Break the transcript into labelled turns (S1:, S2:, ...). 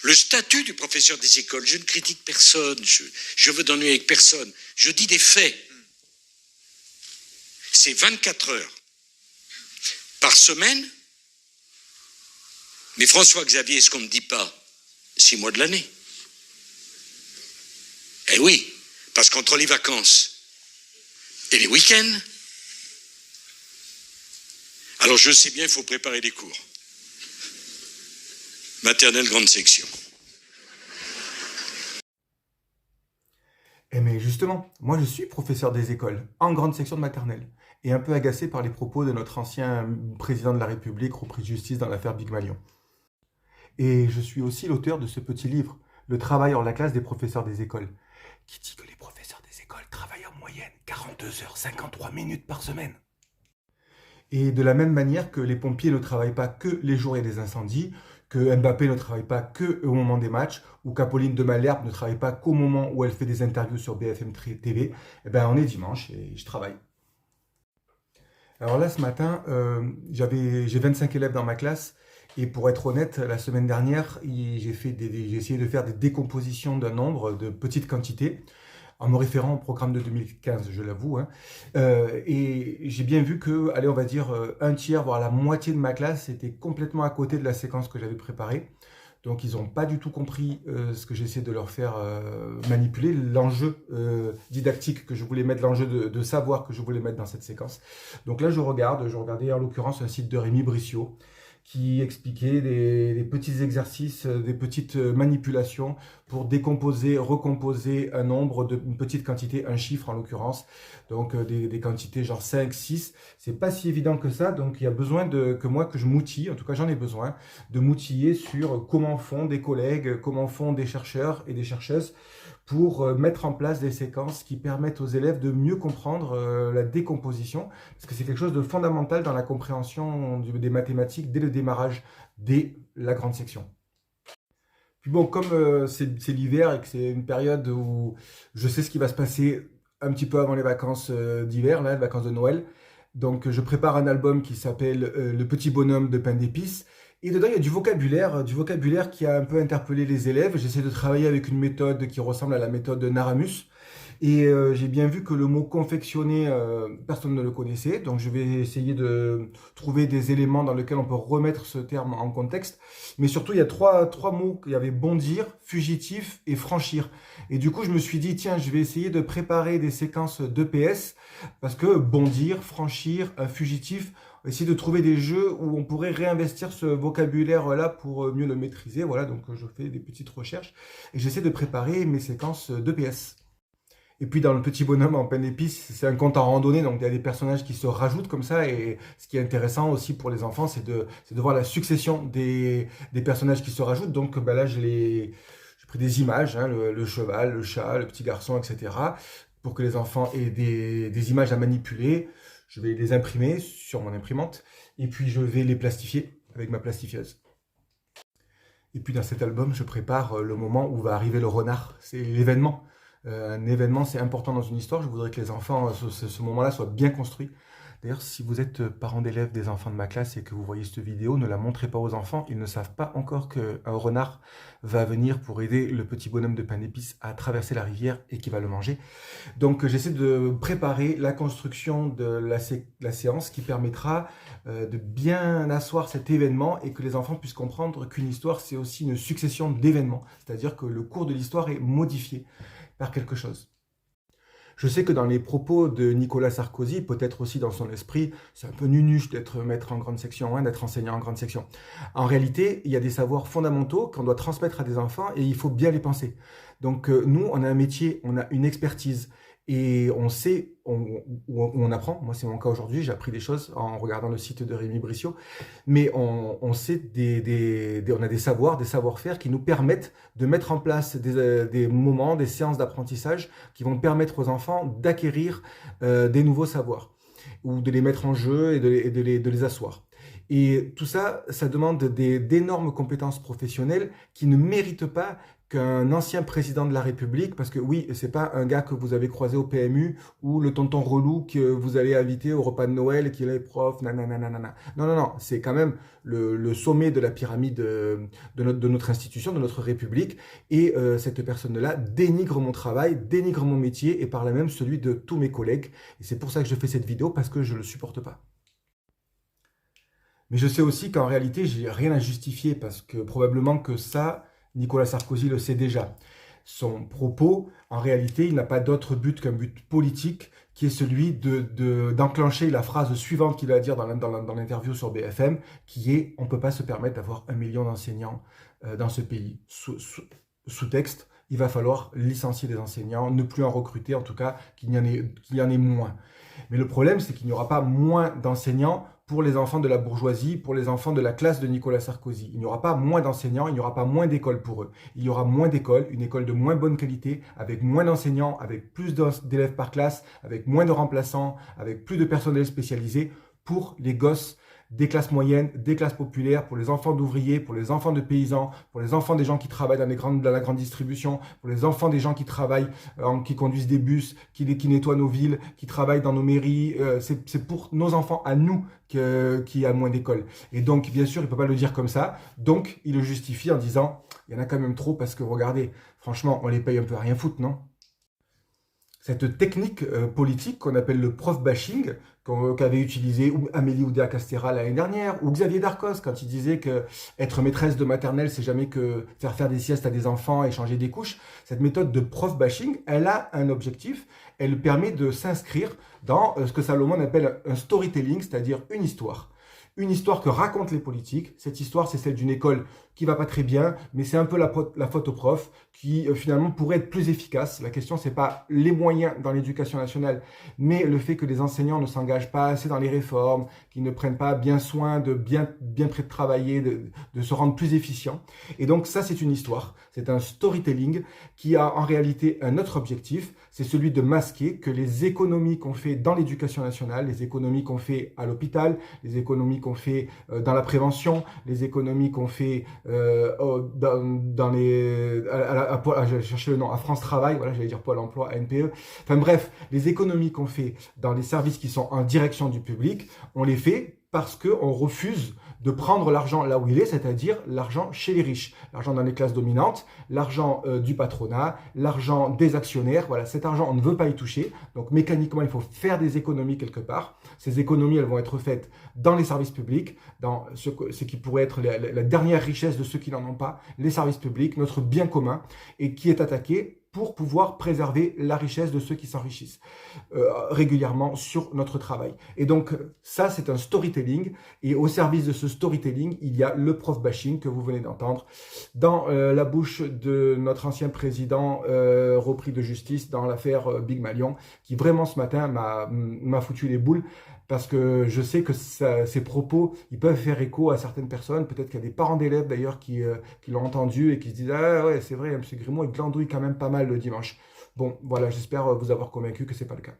S1: Le statut du professeur des écoles, je ne critique personne, je veux d'ennuyer avec personne, je dis des faits. C'est 24 heures par semaine, mais François-Xavier, ce qu'on ne dit pas, 6 mois de l'année. Eh oui, parce qu'entre les vacances et les week-ends, alors je sais bien, il faut préparer des cours. Maternelle, grande section.
S2: Eh mais justement, moi je suis professeur des écoles, en grande section de maternelle, et un peu agacé par les propos de notre ancien président de la République repris de justice dans l'affaire Big Malion. Et je suis aussi l'auteur de ce petit livre, Le travail hors la classe des professeurs des écoles, qui dit que les professeurs des écoles travaillent en moyenne 42 heures 53 minutes par semaine. Et de la même manière que les pompiers ne travaillent pas que les jours et des incendies, que Mbappé ne travaille pas que au moment des matchs, ou qu'Apolline de Malherbe ne travaille pas qu'au moment où elle fait des interviews sur BFM TV, eh ben on est dimanche et je travaille. Alors là, ce matin, j'ai 25 élèves dans ma classe, et pour être honnête, la semaine dernière, j'ai essayé de faire des décompositions d'un nombre de petites quantités, en me référant au programme de 2015, je l'avoue. Hein. Et j'ai bien vu que, allez, on va dire, un tiers, voire la moitié de ma classe était complètement à côté de la séquence que j'avais préparée. Donc, ils n'ont pas du tout compris ce que j'essaie de leur faire manipuler, l'enjeu didactique que je voulais mettre, l'enjeu de savoir que je voulais mettre dans cette séquence. Donc là, je regardais en l'occurrence un site de Rémi Brissot, qui expliquait des petits exercices, des petites manipulations pour décomposer, recomposer un nombre, une petite quantité, un chiffre en l'occurrence, donc des quantités genre 5, 6, c'est pas si évident que ça, donc il y a besoin que je m'outille, en tout cas j'en ai besoin, de m'outiller sur comment font des collègues, comment font des chercheurs et des chercheuses pour mettre en place des séquences qui permettent aux élèves de mieux comprendre la décomposition, parce que c'est quelque chose de fondamental dans la compréhension des mathématiques dès le démarrage, dès la grande section. Puis bon, comme c'est l'hiver et que c'est une période où je sais ce qui va se passer un petit peu avant les vacances d'hiver, là, les vacances de Noël, donc je prépare un album qui s'appelle Le petit bonhomme de pain d'épices. Et dedans, il y a du vocabulaire qui a un peu interpellé les élèves. J'essaie de travailler avec une méthode qui ressemble à la méthode de Naramus. Et j'ai bien vu que le mot confectionner, personne ne le connaissait. Donc je vais essayer de trouver des éléments dans lesquels on peut remettre ce terme en contexte. Mais surtout, il y a trois mots. Il y avait bondir, fugitif et franchir. Et du coup, je me suis dit, tiens, je vais essayer de préparer des séquences d'EPS. Parce que bondir, franchir, fugitif, essayer de trouver des jeux où on pourrait réinvestir ce vocabulaire-là pour mieux le maîtriser. Voilà, donc je fais des petites recherches. Et j'essaie de préparer mes séquences d'EPS. Et puis dans le petit bonhomme en pain d'épices, c'est un conte en randonnée, donc il y a des personnages qui se rajoutent comme ça. Et ce qui est intéressant aussi pour les enfants, c'est de voir la succession des personnages qui se rajoutent. Donc ben là, j'ai pris des images, hein, le cheval, le chat, le petit garçon, etc. Pour que les enfants aient des images à manipuler. Je vais les imprimer sur mon imprimante. Et puis je vais les plastifier avec ma plastifieuse. Et puis dans cet album, je prépare le moment où va arriver le renard. C'est l'événement. Un événement, c'est important dans une histoire. Je voudrais que les enfants, ce moment-là, soit bien construit. D'ailleurs, si vous êtes parent d'élèves des enfants de ma classe et que vous voyez cette vidéo, ne la montrez pas aux enfants. Ils ne savent pas encore qu'un renard va venir pour aider le petit bonhomme de pain d'épices à traverser la rivière et qu'il va le manger. Donc, j'essaie de préparer la construction de la séance qui permettra de bien asseoir cet événement et que les enfants puissent comprendre qu'une histoire, c'est aussi une succession d'événements. C'est-à-dire que le cours de l'histoire est modifié par quelque chose. Je sais que dans les propos de Nicolas Sarkozy, peut-être aussi dans son esprit, c'est un peu nunuche d'être maître en grande section, hein, d'être enseignant en grande section. En réalité, il y a des savoirs fondamentaux qu'on doit transmettre à des enfants et il faut bien les penser. Donc nous, on a un métier, on a une expertise et on sait, on apprend. Moi, c'est mon cas aujourd'hui, j'ai appris des choses en regardant le site de Rémi Brissot, mais on sait on a des savoirs, des savoir-faire qui nous permettent de mettre en place des moments, des séances d'apprentissage qui vont permettre aux enfants d'acquérir des nouveaux savoirs ou de les mettre en jeu et de les asseoir. Et tout ça, ça demande d'énormes compétences professionnelles qui ne méritent pas qu'un ancien président de la République, parce que oui, c'est pas un gars que vous avez croisé au PMU ou le tonton relou que vous allez inviter au repas de Noël et qui est prof, nanana, nanana. Non, non, non, c'est quand même le sommet de la pyramide de notre institution, de notre République. Et cette personne-là dénigre mon travail, dénigre mon métier et par là même celui de tous mes collègues. Et c'est pour ça que je fais cette vidéo, parce que je le supporte pas. Mais je sais aussi qu'en réalité, j'ai rien à justifier parce que probablement que ça, Nicolas Sarkozy le sait déjà. Son propos, en réalité, il n'a pas d'autre but qu'un but politique qui est celui d'enclencher la phrase suivante qu'il va dire dans l'interview sur BFM, qui est « on ne peut pas se permettre d'avoir 1 million d'enseignants dans ce pays ». Sous-texte, il va falloir licencier des enseignants, ne plus en recruter, en tout cas qu'il y en ait moins. Mais le problème, c'est qu'il n'y aura pas moins d'enseignants pour les enfants de la bourgeoisie, pour les enfants de la classe de Nicolas Sarkozy. Il n'y aura pas moins d'enseignants, il n'y aura pas moins d'écoles pour eux. Il y aura moins d'écoles, une école de moins bonne qualité, avec moins d'enseignants, avec plus d'élèves par classe, avec moins de remplaçants, avec plus de personnel spécialisé pour les gosses des classes moyennes, des classes populaires, pour les enfants d'ouvriers, pour les enfants de paysans, pour les enfants des gens qui travaillent dans la grande distribution, pour les enfants des gens qui travaillent, qui conduisent des bus, qui nettoient nos villes, qui travaillent dans nos mairies. C'est pour nos enfants à nous qu'il y a moins d'écoles. Et donc, bien sûr, il ne peut pas le dire comme ça. Donc, il le justifie en disant, il y en a quand même trop parce que, regardez, franchement, on les paye un peu à rien foutre, non ? Cette technique politique qu'on appelle le prof bashing, qu'avait utilisé Amélie Oudéa-Castéra l'année dernière, ou Xavier Darcos quand il disait que être maîtresse de maternelle, c'est jamais que faire des siestes à des enfants et changer des couches. Cette méthode de prof bashing, elle a un objectif, elle permet de s'inscrire dans ce que Salomon appelle un storytelling, c'est-à-dire une histoire. Une histoire que racontent les politiques. Cette histoire, c'est celle d'une école qui va pas très bien, mais c'est un peu la faute au prof qui finalement pourrait être plus efficace. La question, c'est pas les moyens dans l'éducation nationale, mais le fait que les enseignants ne s'engagent pas assez dans les réformes, qu'ils ne prennent pas bien soin de bien près de travailler, de se rendre plus efficients. Et donc ça, c'est une histoire, c'est un storytelling qui a en réalité un autre objectif, c'est celui de masquer que les économies qu'on fait dans l'éducation nationale, les économies qu'on fait à l'hôpital, les économies qu'on fait dans la prévention, les économies qu'on fait je cherchais le nom, à France Travail, voilà, j'allais dire Pôle emploi, à NPE. Enfin bref, les économies qu'on fait dans les services qui sont en direction du public, on les fait parce qu'on refuse de prendre l'argent là où il est, c'est-à-dire l'argent chez les riches, l'argent dans les classes dominantes, l'argent du patronat, l'argent des actionnaires. Voilà, cet argent, on ne veut pas y toucher. Donc mécaniquement, il faut faire des économies quelque part. Ces économies, elles vont être faites dans les services publics, dans ce qui pourrait être la dernière richesse de ceux qui n'en ont pas, les services publics, notre bien commun, et qui est attaqué pour pouvoir préserver la richesse de ceux qui s'enrichissent régulièrement sur notre travail. Et donc, ça, c'est un storytelling. Et au service de ce storytelling, il y a le prof bashing que vous venez d'entendre dans la bouche de notre ancien président repris de justice dans l'affaire Big Malion, qui vraiment ce matin m'a foutu les boules. Parce que je sais que ces propos, ils peuvent faire écho à certaines personnes. Peut-être qu'il y a des parents d'élèves d'ailleurs qui l'ont entendu et qui se disent « Ah ouais, c'est vrai, M. Grimaud, il glandouille quand même pas mal le dimanche ». Bon, voilà, j'espère vous avoir convaincu que ce n'est pas le cas.